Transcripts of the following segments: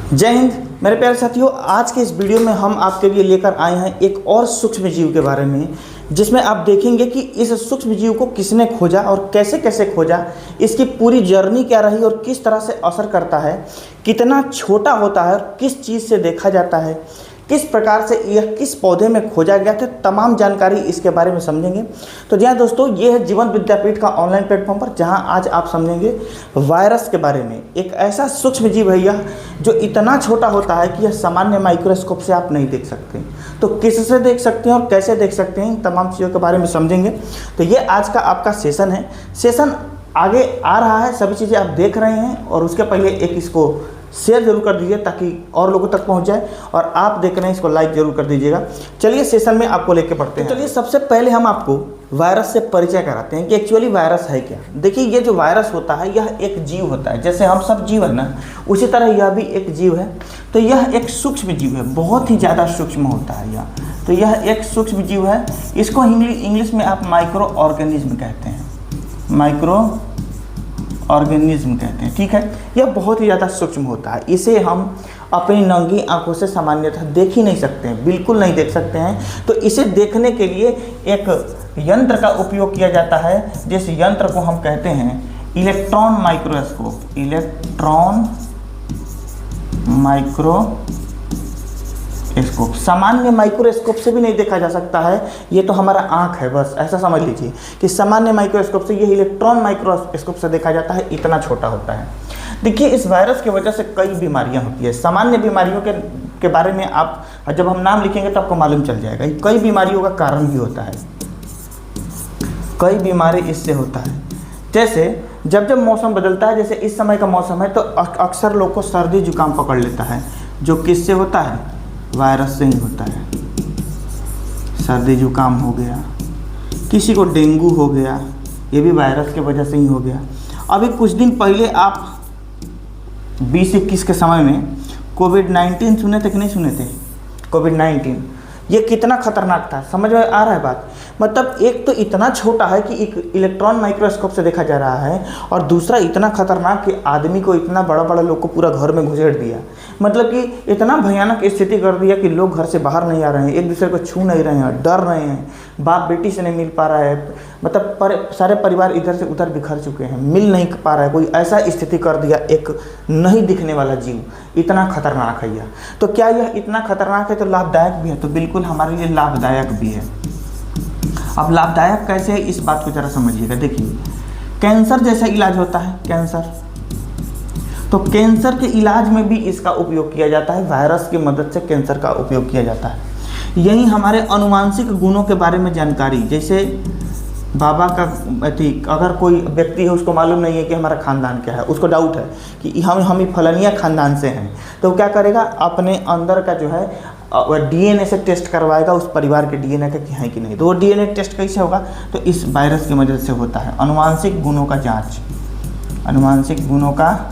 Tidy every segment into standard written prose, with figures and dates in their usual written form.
जय हिंद मेरे प्यारे साथियों। आज के इस वीडियो में हम आपके लिए लेकर आए हैं एक और सूक्ष्म जीव के बारे में, जिसमें आप देखेंगे कि इस सूक्ष्म जीव को किसने खोजा और कैसे कैसे खोजा, इसकी पूरी जर्नी क्या रही और किस तरह से असर करता है, कितना छोटा होता है और किस चीज़ से देखा जाता है, किस प्रकार से यह किस पौधे में खोजा गया था, तमाम जानकारी इसके बारे में समझेंगे। तो जी हाँ दोस्तों, ये है जीवन विद्यापीठ का ऑनलाइन प्लेटफॉर्म पर, जहां आज आप समझेंगे वायरस के बारे में। एक ऐसा सूक्ष्म जीव है यह जो इतना छोटा होता है कि यह सामान्य माइक्रोस्कोप से आप नहीं देख सकते। तो किससे देख सकते हैं और कैसे देख सकते हैं, इन तमाम चीज़ों के बारे में समझेंगे। तो ये आज का आपका सेशन है। सेशन आगे आ रहा है, सभी चीज़ें आप देख रहे हैं, और उसके पहले एक इसको शेयर जरूर कर दीजिए ताकि और लोगों तक पहुंच जाए, और आप देख रहे हैं इसको लाइक जरूर कर दीजिएगा। चलिए सेशन में आपको लेके बढ़ते हैं। तो चलिए सबसे पहले हम आपको वायरस से परिचय कराते हैं कि एक्चुअली वायरस है क्या। देखिए, ये जो वायरस होता है यह एक जीव होता है, जैसे हम सब जीव है ना, उसी तरह यह भी एक जीव है। तो यह एक सूक्ष्म जीव है, बहुत ही ज़्यादा सूक्ष्म होता है यह। तो यह एक सूक्ष्म जीव है। इसको इंग्लिश में आप माइक्रो ऑर्गेनिज्म कहते हैं, माइक्रो ऑर्गेनिज्म कहते हैं, ठीक है। यह बहुत ही ज़्यादा सूक्ष्म होता है। इसे हम अपनी नंगी आंखों से सामान्यतः देख ही नहीं सकते हैं, बिल्कुल नहीं देख सकते हैं। तो इसे देखने के लिए एक यंत्र का उपयोग किया जाता है, जिस यंत्र को हम कहते हैं इलेक्ट्रॉन माइक्रोस्कोप। इलेक्ट्रॉन माइक्रोस्कोप सामान्य माइक्रोस्कोप से भी नहीं देखा जा सकता है। ये तो हमारा आंख है, बस ऐसा समझ लीजिए कि सामान्य माइक्रोस्कोप से, ये इलेक्ट्रॉन माइक्रोस्कोप से देखा जाता है, इतना छोटा होता है। देखिए, इस वायरस की वजह से कई बीमारियां होती है। सामान्य बीमारियों के बारे में आप जब हम नाम लिखेंगे तो आपको मालूम चल जाएगा। कई बीमारियों का कारण भी होता है, कई बीमारी इससे होता है। जैसे जब मौसम बदलता है, जैसे इस समय का मौसम है, तो अक्सर लोग को सर्दी जुकाम पकड़ लेता है, जो किससे होता है? वायरस से ही होता है। सर्दी जुकाम हो गया, किसी को डेंगू हो गया, ये भी वायरस के वजह से ही हो गया। अभी कुछ दिन पहले आप 2021 के समय में कोविड-19 सुने थे कि नहीं सुने थे? कोविड-19 ये कितना खतरनाक था, समझ में आ रहा है बात? मतलब एक तो इतना छोटा है कि एक इलेक्ट्रॉन माइक्रोस्कोप से देखा जा रहा है, और दूसरा इतना खतरनाक कि आदमी को, इतना बड़ा बड़ा लोग को पूरा घर में घुसेड़ दिया। मतलब कि इतना भयानक स्थिति कर दिया कि लोग घर से बाहर नहीं आ रहे हैं, एक दूसरे को छू नहीं रहे हैं, डर रहे हैं, बाप बेटी से नहीं मिल पा रहा है। मतलब सारे परिवार इधर से उधर बिखर चुके हैं, मिल नहीं पा रहा है कोई। ऐसा स्थिति कर दिया एक नहीं दिखने वाला जीव, इतना खतरनाक है यह। तो क्या यह इतना खतरनाक है तो लाभदायक भी है? तो बिल्कुल हमारे लिए लाभदायक भी है। अब लाभदायक कैसे है, इस बात को जरा समझिएगा। देखिए, कैंसर जैसा इलाज होता है, कैंसर, तो कैंसर के इलाज में भी इसका उपयोग किया जाता है। वायरस की मदद से कैंसर का उपयोग किया जाता है। यही हमारे अनुवांशिक गुणों के बारे में जानकारी, जैसे बाबा का अगर कोई व्यक्ति है, उसको मालूम नहीं है कि हमारा खानदान क्या है, उसको डाउट है कि हम ही फलानिया खानदान से हैं, तो क्या करेगा? अपने अंदर का जो है डीएनए से टेस्ट करवाएगा, उस परिवार के डीएनए का कि है कि नहीं। तो वो डीएनए टेस्ट कैसे होगा? तो इस वायरस की मदद से होता है। अनुवांशिक गुणों का जांच, अनुवांशिक गुणों का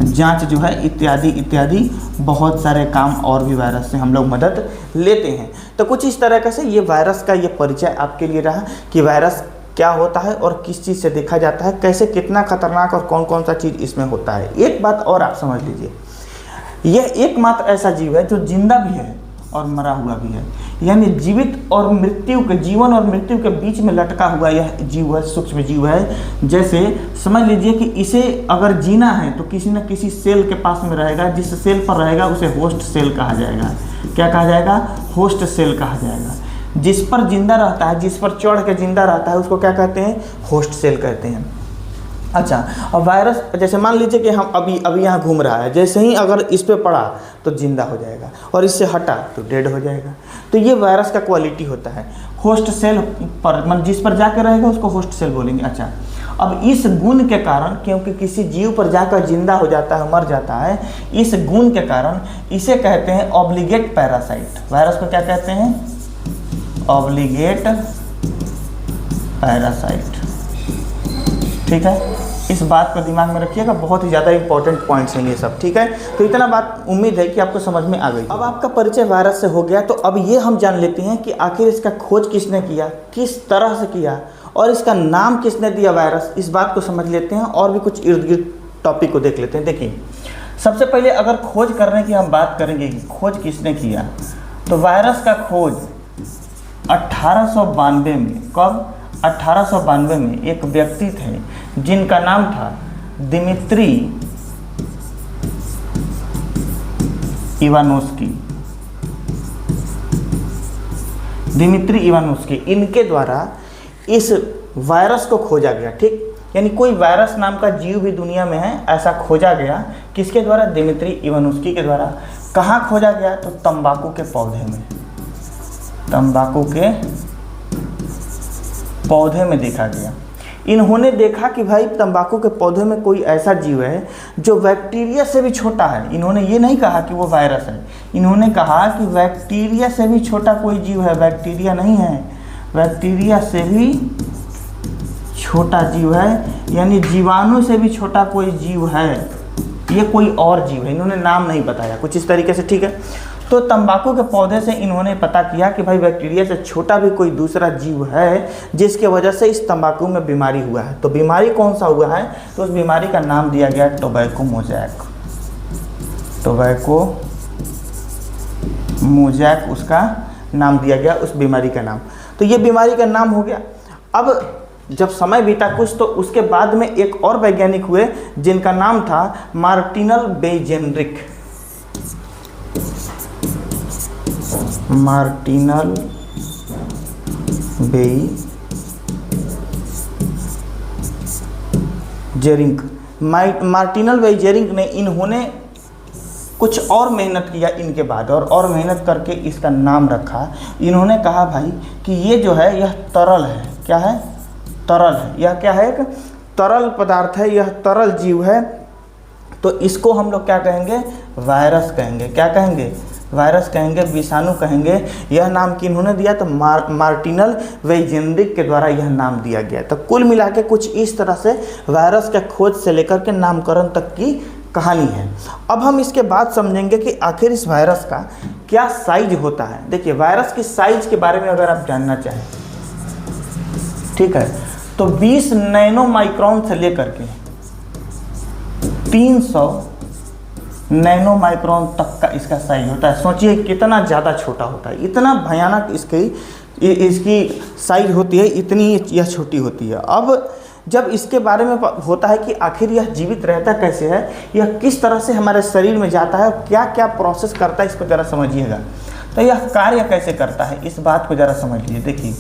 जांच जो है, इत्यादि इत्यादि बहुत सारे काम और भी वायरस से हम लोग मदद लेते हैं। तो कुछ इस तरह से ये वायरस का ये परिचय आपके लिए रहा कि वायरस क्या होता है और किस चीज़ से देखा जाता है, कैसे, कितना खतरनाक और कौन कौन सा चीज़ इसमें होता है। एक बात और आप समझ लीजिए, यह एकमात्र ऐसा जीव है जो जिंदा भी है और मरा हुआ भी है। यानी जीवित और मृत्यु के, जीवन और मृत्यु के बीच में लटका हुआ यह जीव है, सूक्ष्म जीव है। जैसे समझ लीजिए कि इसे अगर जीना है तो किसी न किसी सेल के पास में रहेगा, जिस सेल पर रहेगा उसे होस्ट सेल कहा जाएगा। क्या कहा जाएगा? होस्ट सेल कहा जाएगा। जिस पर जिंदा रहता है, जिस पर चढ़ के जिंदा रहता है, उसको क्या कहते हैं? होस्ट सेल कहते हैं। अच्छा, और वायरस जैसे मान लीजिए कि हम अभी यहाँ घूम रहा है, जैसे ही अगर इस पे पड़ा तो जिंदा हो जाएगा, और इससे हटा तो डेड हो जाएगा। तो ये वायरस का क्वालिटी होता है। होस्ट सेल पर, मतलब जिस पर जाकर रहेगा उसको होस्ट सेल बोलेंगे। अच्छा, अब इस गुण के कारण, क्योंकि किसी जीव पर जाकर जिंदा हो जाता है, मर जाता है, इस गुण के कारण इसे कहते हैं ऑब्लिगेट पैरासाइट। वायरस को क्या कहते हैं? ऑब्लिगेट पैरासाइट, ठीक है। इस बात को दिमाग में रखिएगा, बहुत ही ज़्यादा इंपॉर्टेंट पॉइंट्स हैं ये सब, ठीक है। तो इतना बात उम्मीद है कि आपको समझ में आ गई। अब आपका परिचय वायरस से हो गया, तो अब ये हम जान लेते हैं कि आखिर इसका खोज किसने किया, किस तरह से किया, और इसका नाम किसने दिया वायरस। इस बात को समझ लेते हैं और भी कुछ इर्द गिर्द टॉपिक को देख लेते हैं। देखिए, सबसे पहले अगर खोज करने की हम बात करेंगे कि खोज किसने किया, तो वायरस का खोज 1892 में, कब? 1892 में एक व्यक्ति थे जिनका नाम था दिमित्री इवानोस्की। दिमित्री इवानोस्की, इनके द्वारा इस वायरस को खोजा गया। ठीक, यानी कोई वायरस नाम का जीव भी दुनिया में है, ऐसा खोजा गया। किसके द्वारा? दिमित्री इवानोस्की के द्वारा। कहाँ खोजा गया? तो तंबाकू के पौधे में, तंबाकू के पौधे में देखा गया। इन्होंने देखा कि भाई तंबाकू के पौधे में कोई ऐसा जीव है जो बैक्टीरिया से भी छोटा है। इन्होंने ये नहीं कहा कि वो वायरस है, इन्होंने कहा कि बैक्टीरिया से भी छोटा कोई जीव है, बैक्टीरिया नहीं है, बैक्टीरिया से भी छोटा जीव है, यानी जीवाणु से भी छोटा कोई जीव है, ये कोई और जीव है। इन्होंने नाम नहीं बताया, कुछ इस तरीके से। ठीक है, तो तंबाकू के पौधे से इन्होंने पता किया कि भाई बैक्टीरिया से छोटा भी कोई दूसरा जीव है जिसके वजह से इस तंबाकू में बीमारी हुआ है। तो बीमारी कौन सा हुआ है? तो उस बीमारी का नाम दिया गया टोबैको मोजैक। टोबैको मोजैक उसका नाम दिया गया, उस बीमारी का नाम। तो ये बीमारी का नाम हो गया। अब जब समय बीता कुछ, तो उसके बाद में एक और वैज्ञानिक हुए जिनका नाम था मार्टिनल बेजेनरिक। मार्टिनल बेजेरिंक। मार्टिनल बेजेरिंक ने, इन्होंने कुछ और मेहनत किया इनके बाद, और मेहनत करके इसका नाम रखा। इन्होंने कहा भाई कि ये जो है यह तरल है। क्या है? तरल है। यह क्या है? एक तरल पदार्थ है, यह तरल जीव है। तो इसको हम लोग क्या कहेंगे? वायरस कहेंगे। क्या कहेंगे? वायरस कहेंगे, विषाणु कहेंगे। यह नाम किन्होंने दिया? तो मार्टिनल बेजेनरिक के द्वारा यह नाम दिया गया। तो कुल मिला के कुछ इस तरह से वायरस के खोज से लेकर के नामकरण तक की कहानी है। अब हम इसके बाद समझेंगे कि आखिर इस वायरस का क्या साइज होता है। देखिए, वायरस की साइज के बारे में अगर आप जानना चाहें, ठीक है, तो 20 नैनो माइक्रोन से लेकर के 300 नैनो माइक्रोन तक का इसका साइज होता है। सोचिए कितना ज़्यादा छोटा होता है, इतना भयानक इसकी साइज होती है, इतनी यह छोटी होती है। अब जब इसके बारे में होता है कि आखिर यह जीवित रहता कैसे है, यह किस तरह से हमारे शरीर में जाता है, क्या क्या प्रोसेस करता है, इसको ज़रा समझिएगा। तो यह कार्य कैसे करता है, इस बात को ज़रा समझ लीजिए। देखिए,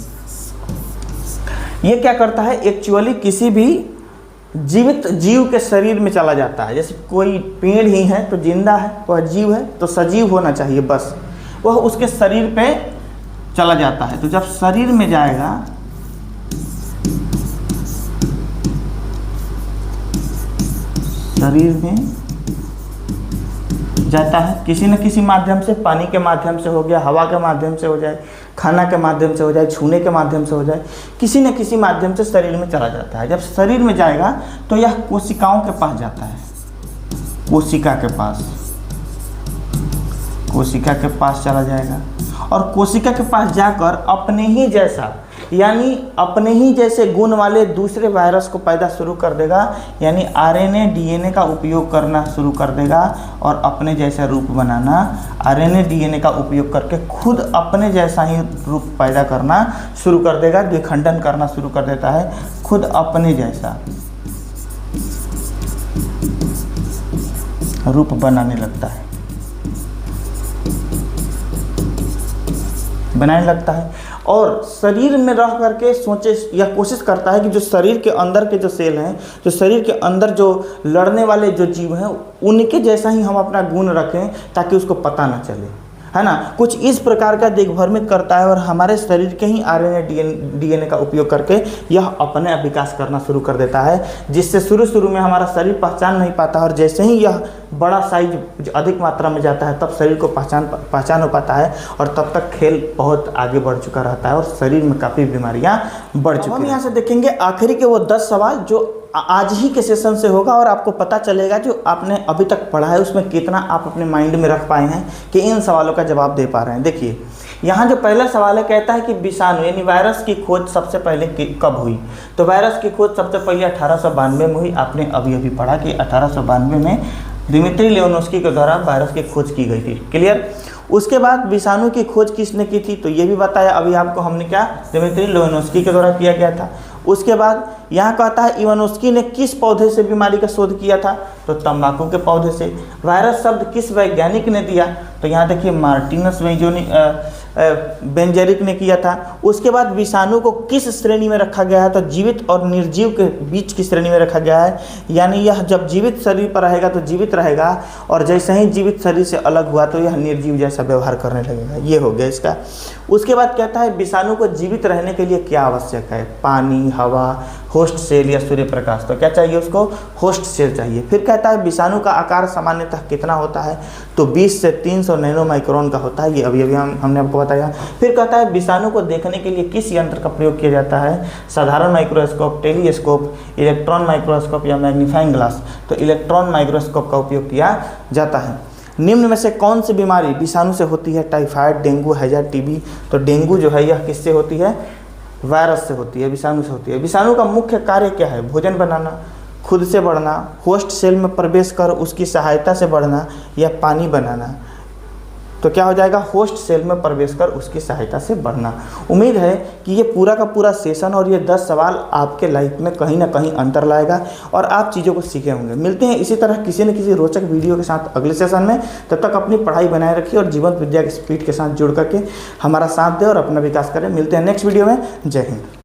ये क्या करता है, एक्चुअली किसी भी जीवित जीव के शरीर में चला जाता है। जैसे कोई पेड़ ही है तो जिंदा है, वह जीव है तो सजीव होना चाहिए, बस वह उसके शरीर पे चला जाता है। तो जब शरीर में जाएगा, शरीर में जाता है किसी न किसी माध्यम से, पानी के माध्यम से हो गया, हवा के माध्यम से हो जाए, खाना के माध्यम से हो जाए, छूने के माध्यम से हो जाए, किसी न किसी माध्यम से शरीर में चला जाता है। जब शरीर में जाएगा तो यह कोशिकाओं के पास जाता है, कोशिका के पास, कोशिका के पास चला जाएगा और कोशिका के पास जाकर अपने ही जैसा, यानी अपने ही जैसे गुण वाले दूसरे वायरस को पैदा शुरू कर देगा, यानी आरएनए डीएनए का उपयोग करना शुरू कर देगा और अपने जैसा रूप बनाना, आरएनए डीएनए का उपयोग करके खुद अपने जैसा ही रूप पैदा करना शुरू कर देगा, द्विखंडन करना शुरू कर देता है, खुद अपने जैसा रूप बनाने लगता है, बनाने लगता है। और शरीर में रह करके सोचे या कोशिश करता है कि जो शरीर के अंदर के जो सेल हैं, जो शरीर के अंदर जो लड़ने वाले जो जीव हैं, उनके जैसा ही हम अपना गुण रखें ताकि उसको पता ना चले, है ना। कुछ इस प्रकार का देखभाल में करता है और हमारे शरीर के ही आरएनए डीएनए का उपयोग करके यह अपने विकास करना शुरू कर देता है, जिससे शुरू में हमारा शरीर पहचान नहीं पाता और जैसे ही यह बड़ा साइज अधिक मात्रा में जाता है तब शरीर को पहचान हो पाता है और तब तक खेल बहुत आगे बढ़ चुका रहता है और शरीर में काफ़ी बीमारियां बढ़ चुकी हैं। हम यहाँ से देखेंगे आखिरी के वो 10 सवाल जो आज ही के सेशन से होगा और आपको पता चलेगा जो आपने अभी तक पढ़ा है उसमें कितना आप अपने माइंड में रख पाए हैं कि इन सवालों का जवाब दे पा रहे हैं। देखिए, यहाँ जो पहला सवाल है, कहता है कि विषाणु यानी वायरस की खोज सबसे पहले कब हुई। तो वायरस की खोज सबसे पहले 1892 में हुई। आपने अभी अभी पढ़ा कि 1892 में दिमित्री लेवानोव्स्की के द्वारा वायरस की खोज की गई थी। क्लियर। उसके बाद विषाणु की खोज किसने की थी, तो ये भी बताया अभी आपको हमने, क्या दिमित्री लेवानोव्स्की के द्वारा किया गया था। उसके बाद यहाँ कहता है इवानोव्स्की ने किस पौधे से बीमारी का शोध किया था, तो तंबाकू के पौधे से। वायरस शब्द किस वैज्ञानिक ने दिया, तो यहाँ देखिए मार्टिनस बेंजेरिक ने किया था। उसके बाद विषाणु को किस श्रेणी में रखा गया है, तो जीवित और निर्जीव के बीच की श्रेणी में रखा गया है, यानी यह जब जीवित शरीर पर रहेगा तो जीवित रहेगा, और जैसे ही जीवित शरीर से अलग हुआ तो यह निर्जीव जैसा व्यवहार करने लगेगा। ये हो गया इसका। उसके बाद कहता है विषाणु को जीवित रहने के लिए क्या आवश्यक है, पानी, हवा, होस्ट सेल या सूर्य प्रकाश। तो क्या चाहिए उसको, होस्ट सेल चाहिए। फिर कहता है विषाणु का आकार सामान्यतः कितना होता है, तो 20 से 300 नैनो माइक्रोन का होता है। ये अभी हमने आपको बताया। फिर कहता है विषाणु को देखने के लिए किस यंत्र का प्रयोग किया जाता है, साधारण माइक्रोस्कोप, टेलीस्कोप, इलेक्ट्रॉन माइक्रोस्कोप या मैग्नीफाइंग ग्लास। तो इलेक्ट्रॉन माइक्रोस्कोप का उपयोग किया जाता है। निम्न में से कौन सी बीमारी विषाणु से होती है, टाइफाइड, डेंगू, हैजा, टीबी। तो डेंगू जो है यह किससे होती है, वायरस से होती है, विषाणु से होती है। विषाणु का मुख्य कार्य क्या है, भोजन बनाना, खुद से बढ़ना, होस्ट सेल में प्रवेश कर उसकी सहायता से बढ़ना, या पानी बनाना। तो क्या हो जाएगा, होस्ट सेल में प्रवेश कर उसकी सहायता से बढ़ना। उम्मीद है कि ये पूरा का पूरा सेशन और ये 10 सवाल आपके लाइफ में कहीं ना कहीं अंतर लाएगा और आप चीज़ों को सीखे होंगे। मिलते हैं इसी तरह किसी न किसी रोचक वीडियो के साथ अगले सेशन में। तब तक अपनी पढ़ाई बनाए रखिए और जीवन विद्या की स्पीड के साथ जुड़ करके हमारा साथ दें और अपना विकास करें। मिलते हैं नेक्स्ट वीडियो में। जय हिंद।